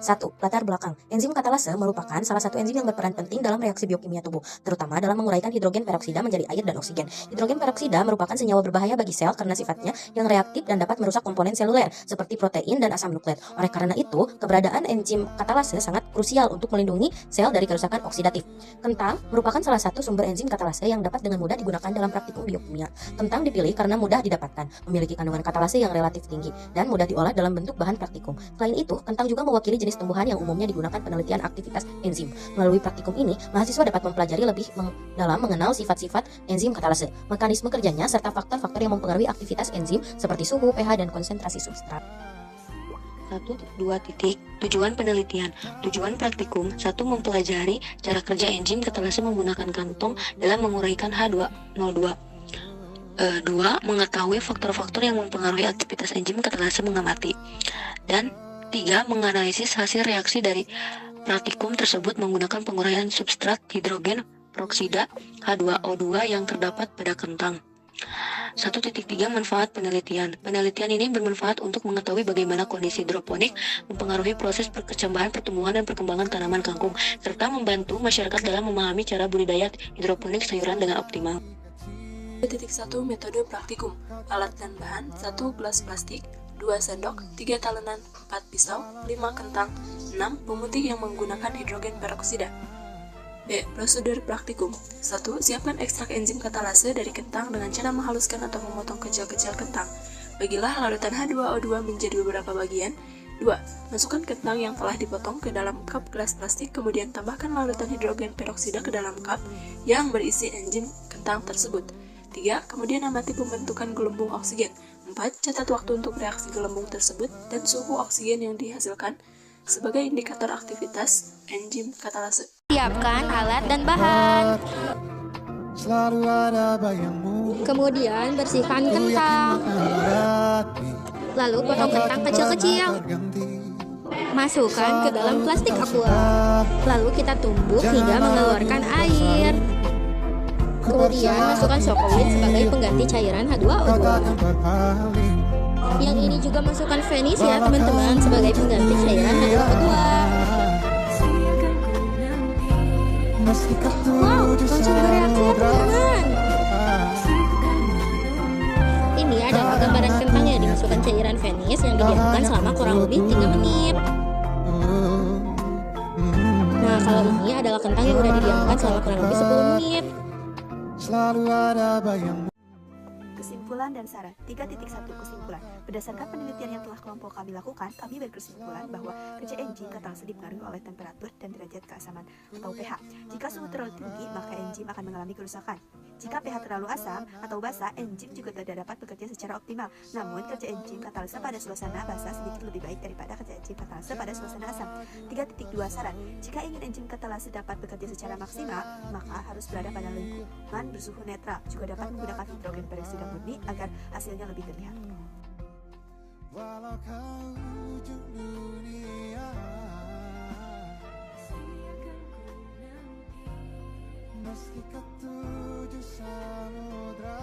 1. Latar belakang. Enzim katalase merupakan salah satu enzim yang berperan penting dalam reaksi biokimia tubuh, terutama dalam menguraikan hidrogen peroksida menjadi air dan oksigen. Hidrogen peroksida merupakan senyawa berbahaya bagi sel karena sifatnya yang reaktif dan dapat merusak komponen seluler seperti protein dan asam nukleat. Oleh karena itu, keberadaan enzim katalase sangat krusial untuk melindungi sel dari kerusakan oksidatif. Kentang merupakan salah satu sumber enzim katalase yang dapat dengan mudah digunakan dalam praktikum biokimia. Kentang dipilih karena mudah didapatkan, memiliki kandungan katalase yang relatif tinggi, dan mudah diolah dalam bentuk bahan praktikum. Selain itu, kentang juga mewakili jenis tumbuhan yang umumnya digunakan penelitian aktivitas enzim. Melalui praktikum ini, mahasiswa dapat mempelajari lebih dalam mengenal sifat-sifat enzim katalase, mekanisme kerjanya, serta faktor-faktor yang mempengaruhi aktivitas enzim seperti suhu, pH, dan konsentrasi substrat. 1.2. Tujuan penelitian. Tujuan praktikum 1. Mempelajari cara kerja enzim katalase menggunakan kantong dalam menguraikan H2O2. 2. Mengetahui faktor-faktor yang mempengaruhi aktivitas enzim katalase mengamati. Dan 3. Menganalisis hasil reaksi dari praktikum tersebut menggunakan penguraian substrat hidrogen peroksida H2O2 yang terdapat pada kentang. 1.3. Manfaat penelitian. Penelitian ini bermanfaat untuk mengetahui bagaimana kondisi hidroponik mempengaruhi proses perkecambahan, pertumbuhan, dan perkembangan tanaman kangkung, serta membantu masyarakat dalam memahami cara budidaya hidroponik sayuran dengan optimal. 2.1 Metode praktikum. Alat dan bahan: 1 gelas plastik, 2 sendok, 3 talenan, 4 pisau, 5 kentang, 6 pemutih yang menggunakan hidrogen peroksida. B. Prosedur praktikum. 1. Siapkan ekstrak enzim katalase dari kentang dengan cara menghaluskan atau memotong kecil-kecil kentang. Bagilah larutan H2O2 menjadi beberapa bagian. 2. Masukkan kentang yang telah dipotong ke dalam cup gelas plastik, kemudian tambahkan larutan hidrogen peroksida ke dalam cup yang berisi enzim kentang tersebut. 3. Kemudian amati pembentukan gelembung oksigen. 4. Catat waktu untuk reaksi gelembung tersebut dan suhu oksigen yang dihasilkan sebagai indikator aktivitas enzim katalase. Siapkan alat dan bahan. Kemudian bersihkan kentang. Lalu potong kentang kecil-kecil. Masukkan ke dalam plastik aqua. Lalu kita tumbuk hingga mengeluarkan air. Kemudian masukkan Sokowit sebagai pengganti cairan H2O2. Yang ini juga masukkan Venice ya teman-teman, sebagai pengganti cairan H2O2. Wow, langsung bereaksi ya teman-teman. Ini adalah gambaran kentang yang dimasukkan cairan Venice yang didiamkan selama kurang lebih 3 menit. Nah, kalau ini adalah kentang yang sudah didiamkan selama kurang lebih 10 menit. Kesimpulan dan saran. 3.1 Kesimpulan. Berdasarkan penelitian yang telah kelompok kami lakukan, kami berkesimpulan bahwa kerja enzim katalase dipengaruhi oleh temperatur dan derajat keasaman atau pH. Jika suhu terlalu tinggi, maka enzim akan mengalami kerusakan. Jika pH terlalu asam atau basa, enzim juga tidak dapat bekerja secara optimal. Namun, kerja enzim katalase pada suasana basa sedikit lebih baik daripada kerja enzim katalase pada suasana asam. 3.2 Saran. Jika ingin enzim katalase dapat bekerja secara maksimal, maka harus berada pada lingkungan bersuhu netral. Juga dapat menggunakan hidrogen peroksida murni agar hasilnya lebih terlihat. Walau kau ujung dunia, meski ketujuh samudra.